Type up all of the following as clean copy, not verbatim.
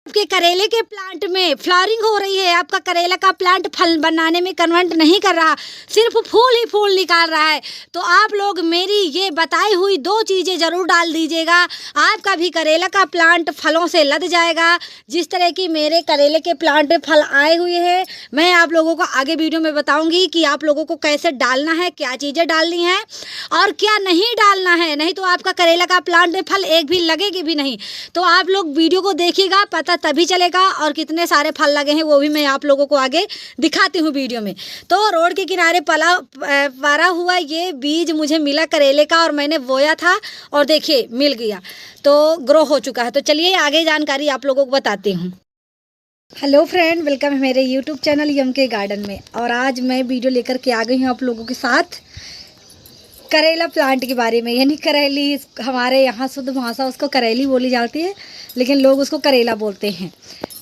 आपके करेले के प्लांट में फ्लावरिंग हो रही है, आपका करेला का प्लांट फल बनाने में कन्वर्ट नहीं कर रहा, सिर्फ फूल ही फूल निकाल रहा है, तो आप लोग मेरी ये बताई हुई 2 चीज़ें ज़रूर डाल दीजिएगा। आपका भी करेला का प्लांट फलों से लद जाएगा। जिस तरह की मेरे करेले के प्लांट में फल आए हुए हैं, मैं आप लोगों को आगे वीडियो में बताऊंगी कि आप लोगों को कैसे डालना है, क्या चीज़ें डालनी है और क्या नहीं डालना है, नहीं तो आपका करेला का प्लांट में फल एक भी लगेगी भी नहीं। तो आप लोग वीडियो को देखिएगा, पता तभी चलेगा, और कितने सारे फल लगे हैं वो भी मैं आप लोगों को आगे दिखाती हूँ वीडियो में। तो रोड के किनारे पड़ा हुआ ये बीज मुझे मिला करेले का और मैंने बोया था और देखिए मिल गया, तो ग्रो हो चुका है। तो चलिए आगे जानकारी आप लोगों को बताती हूँ। हेलो फ्रेंड, वेलकम है मेरे यूट्यूब चैनल यम के गार्डन में। और आज मैं वीडियो लेकर के आ गई हूँ आप लोगों के साथ करेला प्लांट के बारे में। यानी करेली, हमारे यहाँ शुद्ध भाषा उसको करेली बोली जाती है, लेकिन लोग उसको करेला बोलते हैं।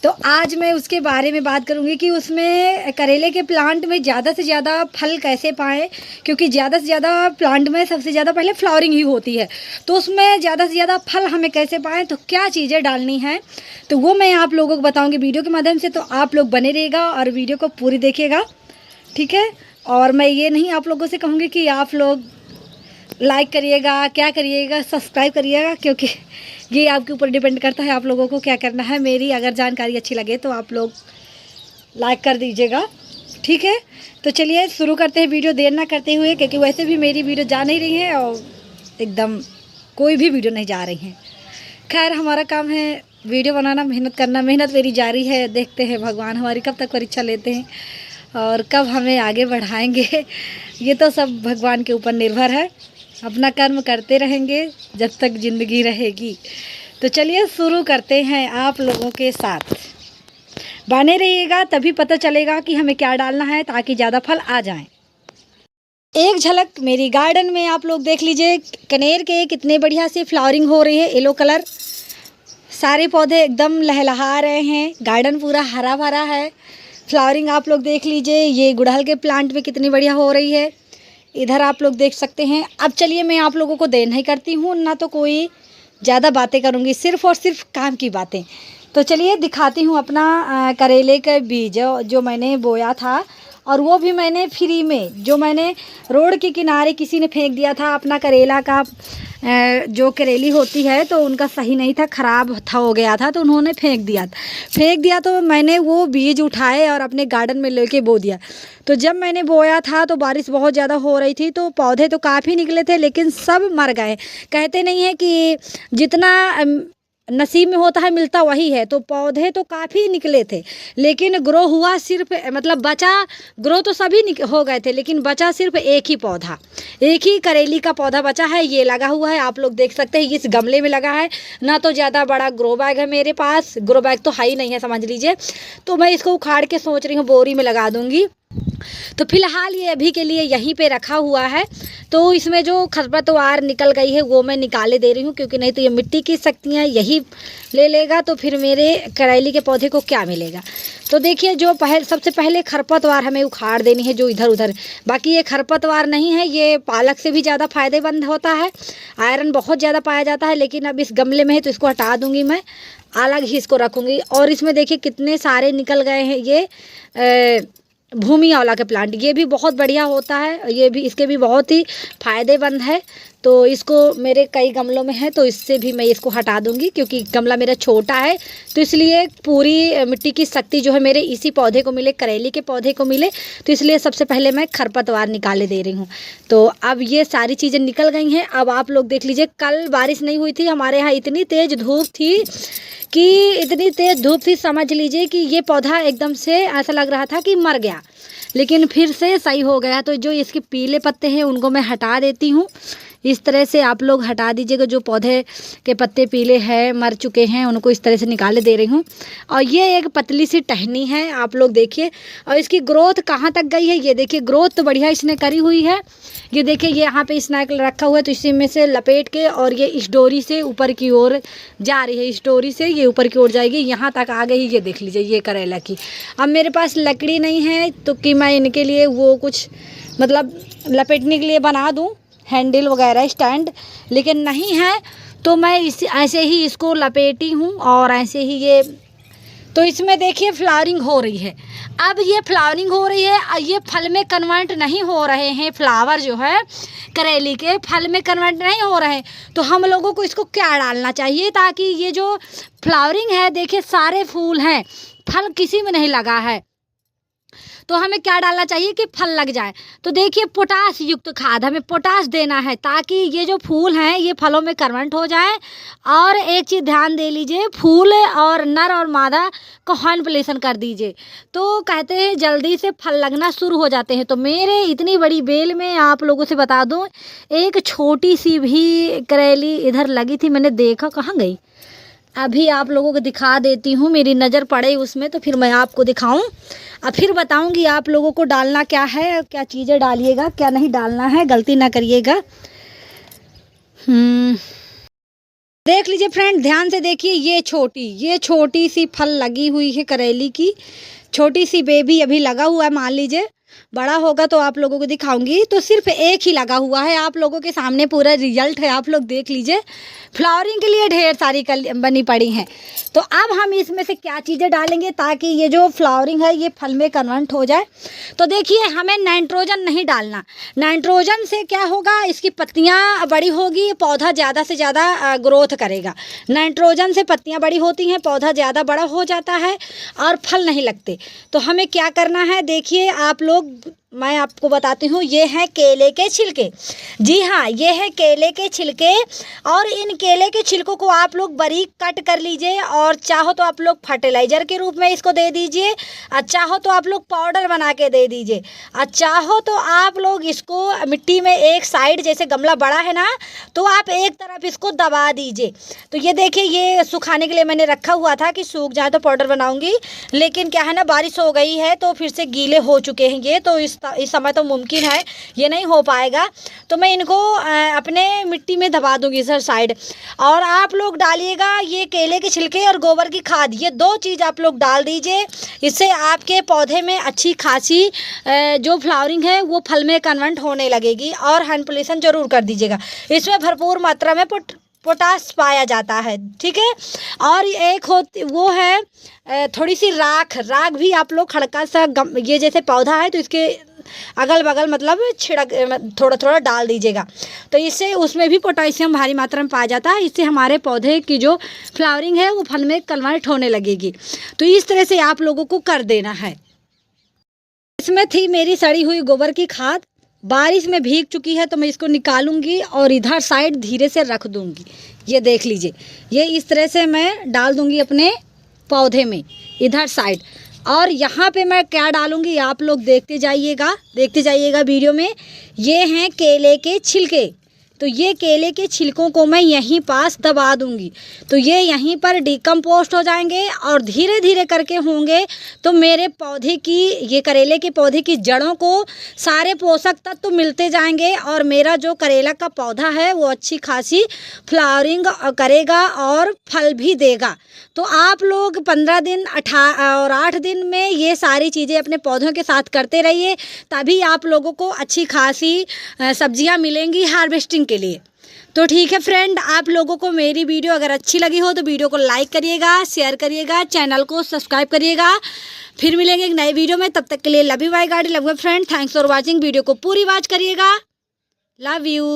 तो आज मैं उसके बारे में बात करूँगी कि उसमें करेले के प्लांट में ज़्यादा से ज़्यादा फल कैसे पाएँ, क्योंकि ज़्यादा से ज़्यादा प्लांट में सबसे ज़्यादा पहले फ्लावरिंग ही होती है, तो उसमें ज़्यादा से ज़्यादा फल हमें कैसे पाएँ, तो क्या चीज़ें डालनी है, तो वो मैं आप लोगों को बताऊँगी वीडियो के माध्यम से। तो आप लोग बने रहिएगा और वीडियो को पूरी देखिएगा, ठीक है। और मैं ये नहीं आप लोगों से कहूँगी कि आप लोग लाइक करिएगा, क्या करिएगा, सब्सक्राइब करिएगा, क्योंकि ये आपके ऊपर डिपेंड करता है आप लोगों को क्या करना है। मेरी अगर जानकारी अच्छी लगे तो आप लोग लाइक कर दीजिएगा, ठीक है। तो चलिए शुरू करते हैं वीडियो, देर ना करते हुए, क्योंकि वैसे भी मेरी वीडियो जा नहीं रही है और एकदम कोई भी वीडियो नहीं जा रही है। खैर, हमारा काम है वीडियो बनाना, मेहनत करना, मेहनत मेरी जारी है। देखते हैं भगवान हमारी कब तक परीक्षा लेते हैं और कब हमें आगे बढ़ाएंगे, ये तो सब भगवान के ऊपर निर्भर है। अपना कर्म करते रहेंगे जब तक ज़िंदगी रहेगी। तो चलिए शुरू करते हैं आप लोगों के साथ। बने रहिएगा, तभी पता चलेगा कि हमें क्या डालना है ताकि ज़्यादा फल आ जाएं। एक झलक मेरी गार्डन में आप लोग देख लीजिए, कनेर के कितने बढ़िया से फ्लावरिंग हो रही है, येलो कलर, सारे पौधे एकदम लहलहा रहे हैं, गार्डन पूरा हरा भरा है। फ्लावरिंग आप लोग देख लीजिए, ये गुड़हल के प्लांट में कितनी बढ़िया हो रही है, इधर आप लोग देख सकते हैं। अब चलिए मैं आप लोगों को देर नहीं करती हूँ, ना तो कोई ज़्यादा बातें करूँगी, सिर्फ और सिर्फ काम की बातें। तो चलिए दिखाती हूँ अपना करेले का बीज जो मैंने बोया था, और वो भी मैंने फ्री में, जो मैंने रोड के किनारे किसी ने फेंक दिया था अपना करेला का, जो करेली होती है तो उनका सही नहीं था, ख़राब था, हो गया था, तो उन्होंने फेंक दिया। तो मैंने वो बीज उठाए और अपने गार्डन में लेके बो दिया। तो जब मैंने बोया था तो बारिश बहुत ज़्यादा हो रही थी, तो पौधे तो काफ़ी निकले थे, लेकिन सब मर गए। कहते नहीं है कि जितना नसीब में होता है मिलता वही है, तो पौधे तो काफ़ी निकले थे, लेकिन ग्रो हुआ सिर्फ, मतलब बचा, ग्रो तो सभी हो गए थे, लेकिन बचा सिर्फ एक ही पौधा, एक ही करेली का पौधा बचा है। ये लगा हुआ है, आप लोग देख सकते हैं, इस गमले में लगा है ना। तो ज़्यादा बड़ा ग्रो बैग है मेरे पास, ग्रो बैग तो है ही नहीं है समझ लीजिए। तो मैं इसको उखाड़ के सोच रही हूँ बोरी में लगा दूँगी। तो फिलहाल ये अभी के लिए यहीं पे रखा हुआ है। तो इसमें जो खरपतवार निकल गई है वो मैं निकाले दे रही हूँ, क्योंकि नहीं तो ये मिट्टी की शक्तियाँ यही ले लेगा, तो फिर मेरे करेली के पौधे को क्या मिलेगा। तो देखिए, जो सबसे पहले खरपतवार हमें उखाड़ देनी है जो इधर उधर। बाकी ये खरपतवार नहीं है, ये पालक से भी ज़्यादा फ़ायदेमंद होता है, आयरन बहुत ज़्यादा पाया जाता है। लेकिन अब इस गमले में है तो इसको हटा दूँगी, मैं अलग ही इसको रखूँगी। और इसमें देखिए कितने सारे निकल गए हैं ये भूमि आंवला के प्लांट, ये भी बहुत बढ़िया होता है, ये भी, इसके भी बहुत ही फ़ायदेमंद है। तो इसको मेरे कई गमलों में है, तो इससे भी मैं इसको हटा दूंगी, क्योंकि गमला मेरा छोटा है, तो इसलिए पूरी मिट्टी की शक्ति जो है मेरे इसी पौधे को मिले, करेली के पौधे को मिले। तो इसलिए सबसे पहले मैं खरपतवार निकाले दे रही हूँ। तो अब ये सारी चीज़ें निकल गई हैं। अब आप लोग देख लीजिए, कल बारिश नहीं हुई थी हमारे यहाँ, इतनी तेज़ धूप थी समझ लीजिए कि ये पौधा एकदम से ऐसा लग रहा था कि मर गया, लेकिन फिर से सही हो गया। तो जो इसके पीले पत्ते हैं उनको मैं हटा देती हूँ। इस तरह से आप लोग हटा दीजिएगा, जो पौधे के पत्ते पीले हैं, मर चुके हैं, उनको इस तरह से निकाले दे रही हूँ। और ये एक पतली सी टहनी है, आप लोग देखिए। और इसकी ग्रोथ कहाँ तक गई है, ये देखिए, ग्रोथ तो बढ़िया इसने करी हुई है। ये देखिए, ये यहाँ पे स्नैक रखा हुआ है, तो इसी में से लपेट के, और ये इस डोरी से ऊपर की ओर जा रही है, इस डोरी से ये ऊपर की ओर जाएगी, यहाँ तक आ गई। ये देख लीजिए, ये करेला की। अब मेरे पास लकड़ी नहीं है, तो कि मैं इनके लिए वो कुछ, मतलब लपेटने के लिए बना दूँ हैंडल वगैरह, स्टैंड, लेकिन नहीं है, तो मैं ऐसे ही इसको लपेटी हूँ और ऐसे ही ये तो इसमें देखिए फ्लावरिंग हो रही है। अब ये फ्लावरिंग हो रही है, ये फल में कन्वर्ट नहीं हो रहे हैं, फ्लावर जो है करेले के फल में कन्वर्ट नहीं हो रहे हैं। तो हम लोगों को इसको क्या डालना चाहिए ताकि ये जो फ्लावरिंग है, देखिए सारे फूल हैं, फल किसी में नहीं लगा है, तो हमें क्या डालना चाहिए कि फल लग जाए। तो देखिए पोटास युक्त खाद हमें पोटास देना है ताकि ये जो फूल हैं ये फलों में कन्वर्ट हो जाए। और एक चीज़ ध्यान दे लीजिए, फूल और नर और मादा को हॉर्नप्लेशन कर दीजिए, तो कहते हैं जल्दी से फल लगना शुरू हो जाते हैं। तो मेरे इतनी बड़ी बेल में आप लोगों से बता दूं, एक छोटी सी भी करेली इधर लगी थी, मैंने देखा कहाँ गई, अभी आप लोगों को दिखा देती हूँ, मेरी नज़र पड़े उसमें तो फिर मैं आपको दिखाऊं, और फिर बताऊंगी आप लोगों को डालना क्या है, क्या चीज़ें डालिएगा, क्या नहीं डालना है, गलती ना करिएगा। देख लीजिए फ्रेंड, ध्यान से देखिए, ये छोटी सी फल लगी हुई है करेली की, छोटी सी बेबी अभी लगा हुआ है, मान लीजिए बड़ा होगा तो आप लोगों को दिखाऊंगी। तो सिर्फ एक ही लगा हुआ है, आप लोगों के सामने पूरा रिजल्ट है, आप लोग देख लीजिए। फ्लावरिंग के लिए ढेर सारी बनी पड़ी हैं। तो अब हम इसमें से क्या चीज़ें डालेंगे ताकि ये जो फ्लावरिंग है ये फल में कन्वर्ट हो जाए। तो देखिए हमें नाइट्रोजन नहीं डालना, नाइट्रोजन से क्या होगा, इसकी पत्तियाँ बड़ी होगी, पौधा ज़्यादा से ज़्यादा ग्रोथ करेगा। नाइट्रोजन से पत्तियाँ बड़ी होती हैं, पौधा ज़्यादा बड़ा हो जाता है और फल नहीं लगते। तो हमें क्या करना है, देखिए आप लोग, मैं आपको बताती हूँ, ये है केले के छिलके। जी हाँ, ये है केले के छिलके, और इन केले के छिलकों को आप लोग बारीक कट कर लीजिए, और चाहो तो आप लोग फर्टिलाइज़र के रूप में इसको दे दीजिए, और चाहो तो आप लोग पाउडर बना के दे दीजिए, और चाहो तो आप लोग इसको मिट्टी में एक साइड, जैसे गमला बड़ा है ना, तो आप एक तरफ इसको दबा दीजिए। तो ये देखिए, ये सुखाने के लिए मैंने रखा हुआ था कि सूख जाए तो पाउडर बनाऊँगी, लेकिन क्या है ना, बारिश हो गई है तो फिर से गीले हो चुके हैं ये, तो इस समय तो मुमकिन है ये नहीं हो पाएगा। तो मैं इनको अपने मिट्टी में दबा दूंगी सर साइड। और आप लोग डालिएगा ये केले के छिलके और गोबर की खाद, ये दो चीज़ आप लोग डाल दीजिए। इससे आपके पौधे में अच्छी खासी जो फ्लावरिंग है वो फल में कन्वर्ट होने लगेगी। और हॉर्नप्लेशन जरूर कर दीजिएगा, इसमें भरपूर मात्रा में पोटास पाया जाता है, ठीक है। और एक होती वो है थोड़ी सी राख भी आप लोग खड़का सा, ये जैसे पौधा है तो इसके अगल बगल मतलब छिड़क थोड़ा थोड़ा डाल दीजिएगा। तो इससे उसमें भी पोटेशियम भारी मात्रा में पाया जाता है, इससे हमारे पौधे की जो फ्लावरिंग है वो फल में कन्वर्ट होने लगेगी। तो इस तरह से आप लोगों को कर देना है। इसमें थी मेरी सड़ी हुई गोबर की खाद, बारिश में भीग चुकी है तो मैं इसको निकालूंगी और इधर साइड धीरे से रख दूंगी। ये देख लीजिए, ये इस तरह से मैं डाल दूंगी अपने पौधे में इधर साइड। और यहाँ पे मैं क्या डालूंगी आप लोग देखते जाइएगा वीडियो में। ये हैं केले के छिलके, तो ये केले के छिलकों को मैं यहीं पास दबा दूंगी, तो ये यहीं पर डिकम्पोस्ट हो जाएंगे और धीरे धीरे करके होंगे। तो मेरे पौधे की, ये करेले के पौधे की जड़ों को सारे पोषक तत्व मिलते जाएंगे और मेरा जो करेला का पौधा है वो अच्छी खासी फ्लावरिंग करेगा और फल भी देगा। तो आप लोग 15 दिन और 8 दिन में ये सारी चीज़ें अपने पौधों के साथ करते रहिए, तभी आप लोगों को अच्छी खासी सब्जियां मिलेंगी हार्वेस्टिंग के लिए। तो ठीक है फ्रेंड, आप लोगों को मेरी वीडियो अगर अच्छी लगी हो तो वीडियो को लाइक करिएगा, शेयर करिएगा, चैनल को सब्सक्राइब करिएगा। फिर मिलेंगे एक नए वीडियो में, तब तक के लिए love you bye God, love you friend, thanks for watching. Video को पूरी वॉच करिएगा, लव यू।